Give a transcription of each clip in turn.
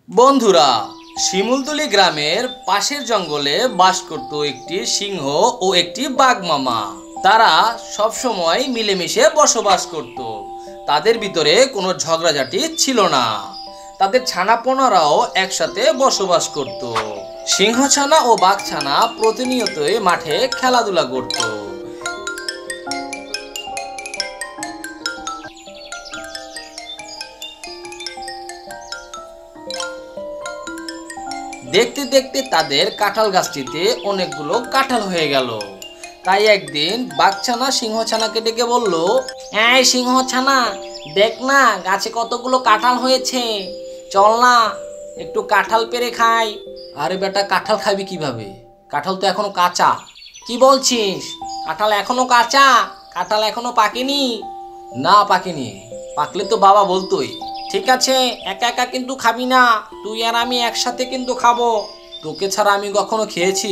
বন্ধুরা, শিমুলতলি গ্রামের পাশের জঙ্গলে বাস করত একটি সিংহ ও একটি বাঘ মামা। তারা সব সময় মিলেমিশে বসবাস করত। তাদের ভিতরে কোনো ঝগড়াঝাটি ছিল না। তাদের ছানাপোনারাও একসাথে বসবাস করত। সিংহ ছানা ও বাঘ ছানা প্রতিনিয়তই মাঠে খেলাধুলা করত। দেখতে দেখতে তাদের কাঁঠাল গাছটিতে অনেকগুলো কাঁঠাল হয়ে গেল। তাই একদিন বাঘছানা সিংহছানাকে ডেকে বলল, এই সিংহছানা, দেখ না গাছে কতগুলো কাঁঠাল হয়েছে, চল না একটু কাঁঠাল পেড়ে খাই। আরে বেটা, কাঁঠাল খাবি কিভাবে? কাঁঠাল তো এখনো কাঁচা। কি বলছিস? কাঁঠাল এখনো কাঁচা? কাঁঠাল এখনো পাকেনি? না, পাকেনি। পাকলে তো বাবা বলতোই। ঠিক আছে, একা একা কিন্তু খাবি না, তুই আর আমি একসাথে কিন্তু খাবো। তোকে ছাড়া আমি কখনো খেয়েছি?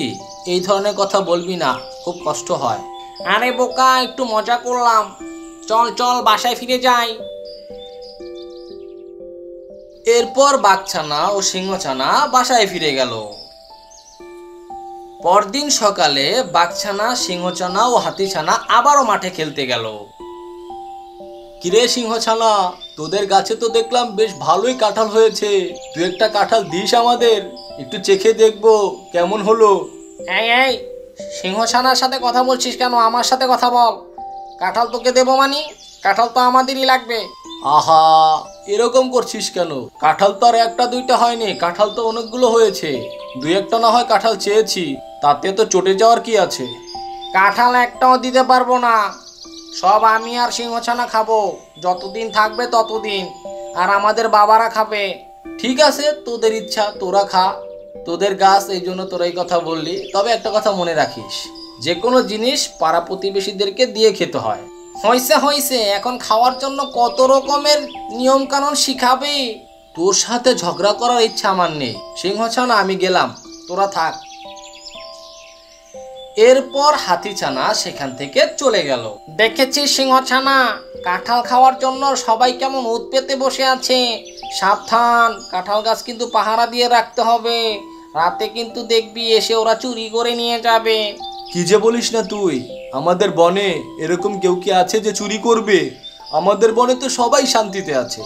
এই ধরনের কথা বলবি না, খুব কষ্ট হয়। আরে বোকা, একটু মজা করলাম, চল চল বাসায় ফিরে যাই। এরপর বাঘছানা ও সিংহছানা বাসায় ফিরে গেল। পরদিন সকালে বাঘছানা, সিংহছানা ও হাতিছানা আবারও মাঠে খেলতে গেল। কিরে সিংহছানা, তোদের গাছে তো দেখলাম বেশ ভালোই কাঁঠাল হয়েছে, তুই একটা কাঁঠাল দিস আমাদের, একটু চেখে দেখবো কেমন হলো। এই এই, সিংহছানার সাথে কথা বলছিস কেন? আমার সাথে কথা বল। কাঁঠাল তোকে দেবো মানে? কাঁঠাল তো আমাদেরই লাগবে। আহা, এরকম করছিস কেন? কাঁঠাল তো আর একটা দুইটা হয়নি, কাঁঠাল তো অনেকগুলো হয়েছে। দুই একটা না হয় কাঁঠাল চেয়েছি, তাতে তো চটে যাওয়ার কি আছে? কাঁঠাল একটাও দিতে পারবো না, সব আমি আর সিংহছানা খাবো, যতদিন থাকবে ততদিন, আর আমাদের বাবারা খাবে। ঠিক আছে, তোদের ইচ্ছা, তোরা খা, তোদের গাছ, এই জন্য তোরা এই কথা বললি। তবে একটা কথা মনে রাখিস, যে কোনো জিনিস পাড়া প্রতিবেশীদেরকে দিয়ে খেতে হয়। হইছে হইছে, এখন খাওয়ার জন্য কত রকমের নিয়ম কানুন শিখাবে। তোর সাথে ঝগড়া করার ইচ্ছা আমার নেই। সিংহছানা, আমি গেলাম, তোরা থাক। এরপর হাতিছানা সেখান থেকে চলে গেল। দেখেছিস সিংহছানা, কাঁঠাল খাওয়ার জন্য সবাই কেমন উৎ পেতে বসে আছে। সাবধান, কাঁঠাল গাছ কিন্তু পাহারা দিয়ে রাখতে হবে, রাতে কিন্তু দেখবি এসে ওরা চুরি করে নিয়ে যাবে। কি যে বলিস না তুই, আমাদের বনে এরকম কেউ কি আছে যে চুরি করবে? আমাদের বনে তো সবাই শান্তিতে আছে।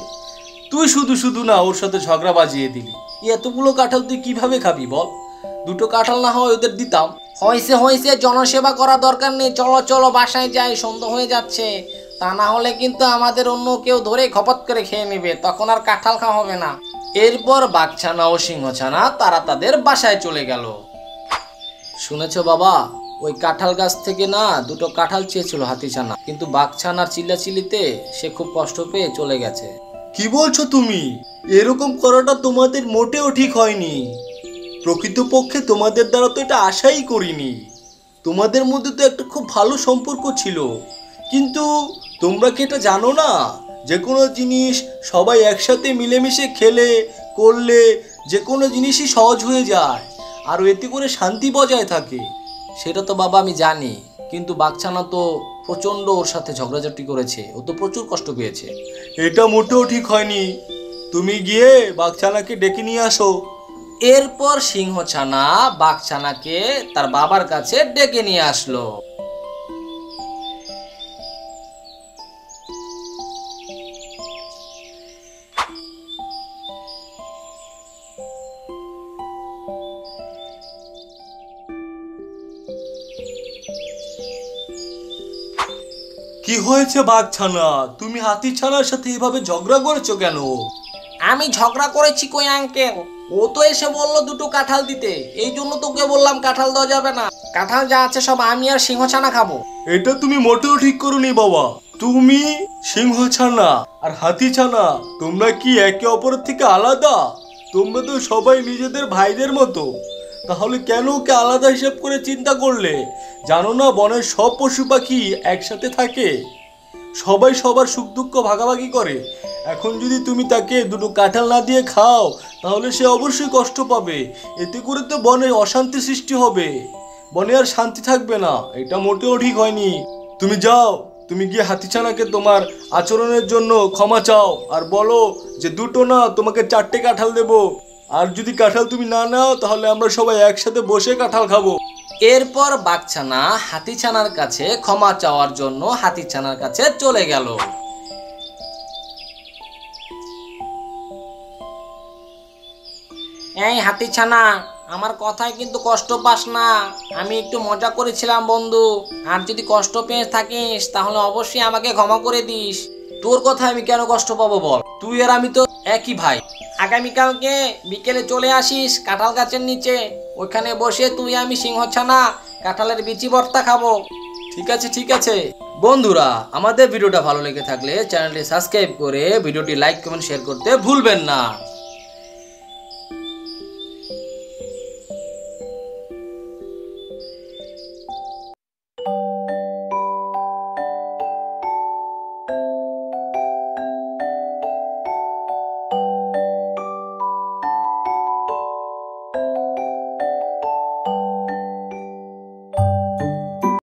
তুই শুধু শুধু না ওর সাথে ঝগড়া বাজিয়ে দিলি। এতগুলো কাঁঠাল তুই কিভাবে খাবি বল? দুটো কাঁঠাল না হয় ওদের দিতাম। হয়েছে হয়েছে, জনসেবা করা দরকার নেই, চলো চলো বাসায় যাই, সন্ধ্যা হয়ে যাচ্ছে। তা না হলে কিন্তু আমাদের অন্য কেউ ধরে খপত করে খেয়ে নেবে, তখন আর কাঁঠাল খাওয়া হবে না। এরপর বাঘছানা ও সিংহছানা তারা তাদের বাসায় চলে গেল। শুনেছো বাবা, ওই কাঁঠাল গাছ থেকে না দুটো কাঁঠাল চেয়েছিল হাতিছানা, কিন্তু বাঘছানার চিল্লাচিল্লিতে সে খুব কষ্ট পেয়ে চলে গেছে। কি বলছো তুমি? এরকম করাটা তোমাদের মোটেও ঠিক হয়নি। প্রকৃতপক্ষে তোমাদের দ্বারা তো এটা আশাই করিনি। তোমাদের মধ্যে তো একটা খুব ভালো সম্পর্ক ছিল, কিন্তু তোমরা কি এটা জানো না, যে কোনো জিনিস সবাই একসাথে মিলেমিশে খেলে করলে যে কোনো জিনিসই সহজ হয়ে যায়, আর এতে করে শান্তি বজায় থাকে। সেটা তো বাবা আমি জানি, কিন্তু বাঘছানা তো প্রচণ্ড ওর সাথে ঝগড়াঝাটি করেছে, ও তো প্রচুর কষ্ট পেয়েছে। এটা মোটেও ঠিক হয়নি, তুমি গিয়ে বাঘছানাকে ডেকে নিয়ে আসো। এরপর সিংহছানা বাঘছানাকে তার বাবার কাছে ডেকে নিয়ে আসলো। কি হয়েছে বাঘছানা, তুমি হাতিছানার সাথে এভাবে ঝগড়া করেছো কেন? আমি ঝগড়া করেছি কই আঙ্কেল, ও তো এসে বললো দুটো কাঁঠাল দিতে, এই জন্য তোকে বললাম কাঁঠাল দেওয়া যাবে না। কাঁঠাল যা আছে সব আমি আর সিংহছানা খাবো। এটা তুমি মোটেও ঠিক করোনি বাবা। তুমি, সিংহছানা আর হাতিছানা, তোমরা কি একে অপরের থেকে আলাদা? তোমরা তো সবাই নিজেদের ভাইদের মতো, তাহলে কেন ওকে আলাদা হিসাব করে চিন্তা করলে? জানো না বনের সব পশু পাখি একসাথে থাকে, সবাই সবার সুখ দুঃখ ভাগাভাগি করে। এখন যদি তুমি তাকে দুটো কাঁঠাল না দিয়ে খাও, তাহলে সে অবশ্যই কষ্ট পাবে। এতে করে তো বনে অশান্তি সৃষ্টি হবে, বনে আর শান্তি থাকবে না। এটা মোটেও ঠিক হয়নি। তুমি যাও, তুমি গিয়ে হাতিছানাকে তোমার আচরণের জন্য ক্ষমা চাও, আর বলো যে দুটো না তোমাকে 4টে কাঁঠাল দেবো। আর যদি কাঁঠাল তুমি না নাও তাহলে আমরা সবাই একসাথে বসে কাঁঠাল খাবো। এরপর বাঘছানা হাতিছানার কাছে ক্ষমা চাওয়ার জন্য হাতিছানার কাছে চলে গেল। এই হাতিছানা, আমার কথায় কিন্তু কষ্ট পাস না। আমি একটু মজা করেছিলাম বন্ধু। আর যদি কষ্ট পেয়ে থাকিস তাহলে অবশ্যই আমাকে ক্ষমা করে দিস। তোর কথায় আমি কেন কষ্ট পাবো বল? তুই আর আমি তো একই ভাই। আগামীকালকে বিকেলে চলে আসিস কাঁঠাল গাছের নিচে। ওইখানে বসে তুই আমি সিংহছানা কাঁঠালের বিচি ভর্তা খাবো। ঠিক আছে, ঠিক আছে। বন্ধুরা, আমাদের ভিডিওটা ভালো লেগে থাকলে চ্যানেলটি সাবস্ক্রাইব করে ভিডিওটি লাইক কমেন্ট শেয়ার করতে ভুলবেন না।